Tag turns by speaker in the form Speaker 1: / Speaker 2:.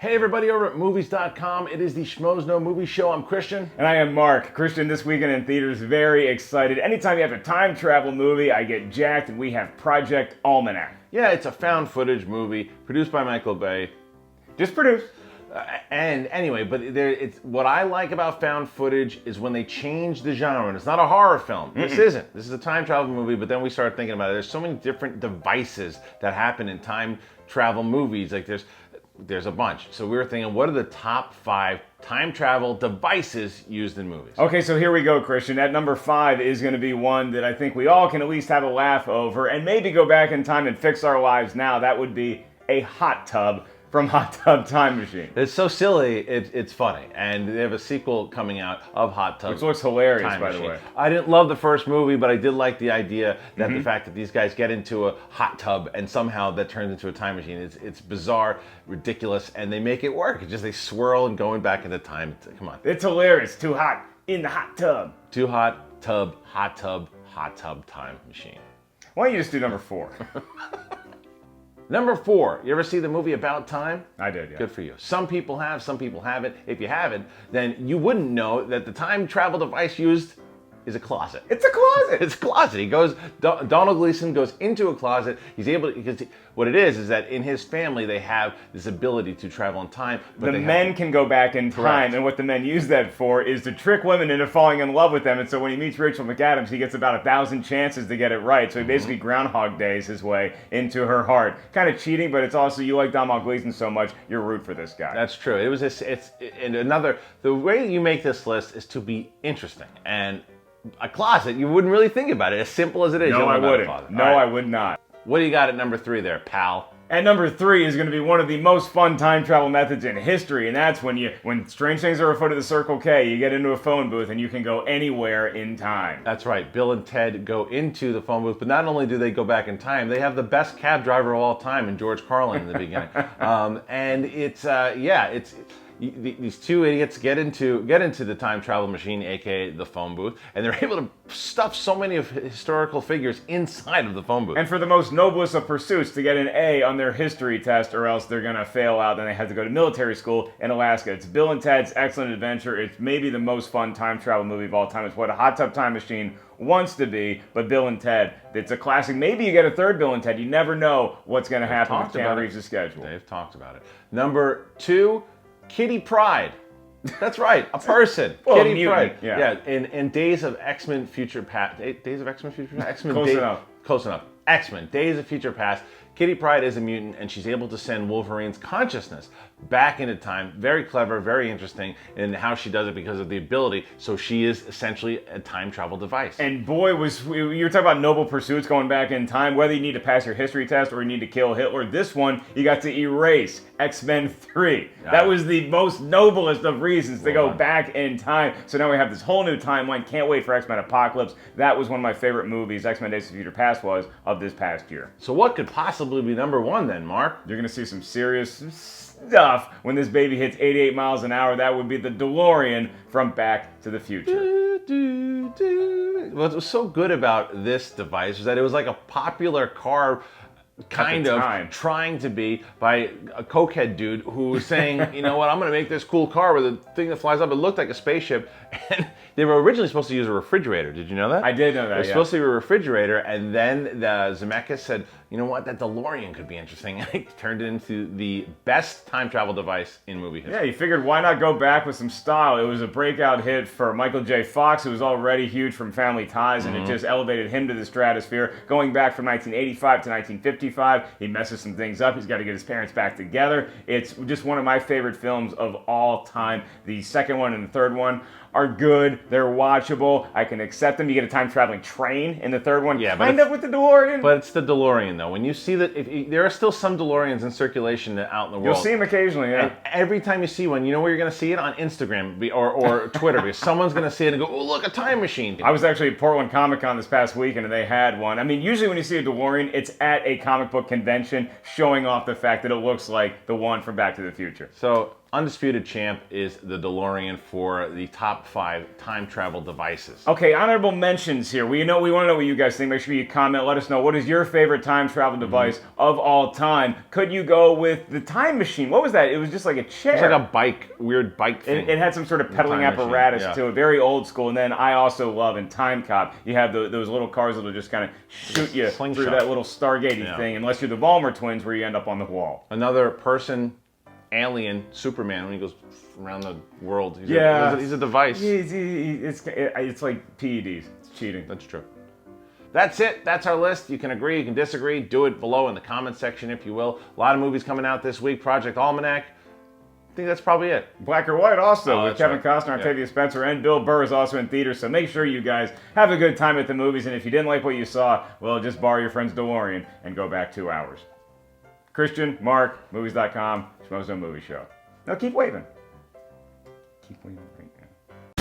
Speaker 1: Hey everybody over at movies.com. It is the Schmoes No Movie Show. I'm Christian.
Speaker 2: And I am Mark. Christian, this weekend in theaters, very excited. Anytime you have a time travel movie, I get jacked, and we have Project Almanac.
Speaker 1: Yeah, it's a found footage movie produced by Michael Bay.
Speaker 2: Just produced.
Speaker 1: And anyway, but it's what I like about found footage is when they change the genre. And it's not a horror film. This isn't. This is a time travel movie. But then we started thinking about it. There's so many different devices that happen in time travel movies. Like there's a bunch. So we were thinking, what are the top 5 time travel devices used in movies?
Speaker 2: Okay, so here we go, Christian. At number 5 is going to be one that I think we all can at least have a laugh over and maybe go back in time and fix our lives now. That would be a hot tub from Hot Tub Time Machine.
Speaker 1: It's so silly, it's funny. And they have a sequel coming out of Hot Tub.
Speaker 2: Which looks hilarious,
Speaker 1: Time
Speaker 2: by
Speaker 1: Machine.
Speaker 2: the way.
Speaker 1: I didn't love the first movie, but I did like the idea that the fact that these guys get into a hot tub and somehow that turns into a time machine. It's bizarre, ridiculous, and they make it work. It's just they swirl and going back into time. Come on.
Speaker 2: It's hilarious. Too hot in the hot tub.
Speaker 1: Too hot tub, hot tub, hot tub time machine.
Speaker 2: Why don't you just do number 4?
Speaker 1: Number 4, you ever see the movie About Time?
Speaker 2: I did, yeah.
Speaker 1: Good for you. Some people have, some people haven't. If you haven't, then you wouldn't know that the time travel device used is a closet.
Speaker 2: It's a closet.
Speaker 1: It's a closet. He goes, Donald Gleason goes into a closet. He's able to, because what it is that in his family they have this ability to travel in time. But
Speaker 2: the men can go back in time,
Speaker 1: Correct.
Speaker 2: and what the men use that for is to trick women into falling in love with them. And so when he meets Rachel McAdams, he gets about 1,000 chances to get it right. So he basically Groundhog Days his way into her heart. Kind of cheating, but it's also you like Donald Gleason so much, you're root for this guy.
Speaker 1: That's true. It was this. And another. The way you make this list is to be interesting and. A closet, you wouldn't really think about it. As simple as it is.
Speaker 2: No, I wouldn't. No, I would not.
Speaker 1: What do you got at number 3 there, pal?
Speaker 2: At number 3 is going to be one of the most fun time travel methods in history, and that's when strange things are afoot at the Circle K, you get into a phone booth and you can go anywhere in time.
Speaker 1: That's right. Bill and Ted go into the phone booth, but not only do they go back in time, they have the best cab driver of all time in George Carlin in the beginning. And it's these two idiots get into the time travel machine, aka the phone booth, and they're able to stuff so many of historical figures inside of the phone booth.
Speaker 2: And for the most noblest of pursuits, to get an A on their history test, or else they're gonna fail out. Then they have to go to military school in Alaska. It's Bill and Ted's Excellent Adventure. It's maybe the most fun time travel movie of all time. It's what a Hot Tub Time Machine wants to be, but Bill and Ted, it's a classic. Maybe you get a third Bill and Ted. You never know what's gonna happen with Keanu Reeves' schedule.
Speaker 1: They've talked about it. Number 2. Kitty Pryde. That's right, a person.
Speaker 2: Well,
Speaker 1: Kitty Pryde.
Speaker 2: yeah.
Speaker 1: In Days of X-Men Future Past. Days of X-Men Future Past? X-Men
Speaker 2: Close enough.
Speaker 1: Close enough. X-Men, Days of Future Past. Kitty Pryde is a mutant, and she's able to send Wolverine's consciousness back into time. Very clever, very interesting in how she does it because of the ability. So she is essentially a time travel device.
Speaker 2: And boy, you were talking about noble pursuits going back in time, whether you need to pass your history test or you need to kill Hitler. This one, you got to erase X-Men 3. That was the most noblest of reasons to go back in time. So now we have this whole new timeline. Can't wait for X-Men Apocalypse. That was one of my favorite movies, X-Men Days of Future Past was, of this past year.
Speaker 1: So what could possibly be number 1 then, Mark?
Speaker 2: You're going to see some serious stuff when this baby hits 88 miles an hour. That would be the DeLorean from Back to the Future.
Speaker 1: What was so good about this device was that it was like a popular car kind of trying to be by a cokehead dude who was saying, you know what, I'm going to make this cool car with a thing that flies up. It looked like a spaceship. And they were originally supposed to use a refrigerator. Did you know that?
Speaker 2: I did know that,
Speaker 1: It was supposed to be a refrigerator, and then Zemeckis said, you know what, that DeLorean could be interesting. And he turned it into the best time travel device in movie history.
Speaker 2: Yeah, he figured why not go back with some style. It was a breakout hit for Michael J. Fox, who was already huge from Family Ties, and it just elevated him to the stratosphere. Going back from 1985 to 1955, he messes some things up. He's got to get his parents back together. It's just one of my favorite films of all time. The second one and the third one are good. They're watchable. I can accept them. You get a time-traveling train in the third one.
Speaker 1: Yeah,
Speaker 2: kind of with the DeLorean.
Speaker 1: But it's the DeLorean, though. When you see that, there are still some DeLoreans in circulation out in the world.
Speaker 2: You'll see them occasionally, yeah.
Speaker 1: And every time you see one, you know where you're going to see it? On Instagram or Twitter, because someone's going to see it and go, oh, look, a time machine.
Speaker 2: I was actually at Portland Comic Con this past weekend, and they had one. I mean, usually when you see a DeLorean, it's at a comic book convention showing off the fact that it looks like the one from Back to the Future.
Speaker 1: So undisputed champ is the DeLorean for the top 5 time travel devices.
Speaker 2: Okay, honorable mentions here. We want to know what you guys think. Make sure you comment. Let us know what is your favorite time travel device of all time. Could you go with the time machine? What was that? It was just like a chair.
Speaker 1: It's like a weird bike thing.
Speaker 2: It had some sort of pedaling apparatus to it, very old school. And then I also love in Time Cop, you have those little cars that'll just kind of shoot you through that little Stargate thing, unless you're the Vollmer twins where you end up on the wall.
Speaker 1: Another person, alien, Superman, when he goes around the world. He's a device.
Speaker 2: It's like PEDs. It's cheating.
Speaker 1: That's true. That's it. That's our list. You can agree, you can disagree. Do it below in the comment section, if you will. A lot of movies coming out this week. Project Almanac. I think that's probably it.
Speaker 2: Black or White also with Kevin Costner, Octavia Spencer, and Bill Burr is also in theaters. So make sure you guys have a good time at the movies. And if you didn't like what you saw, well, just borrow your friend's DeLorean and go back 2 hours. Christian, Mark, movies.com, Schmoes Movie Show. Now keep waving. Keep waving right now.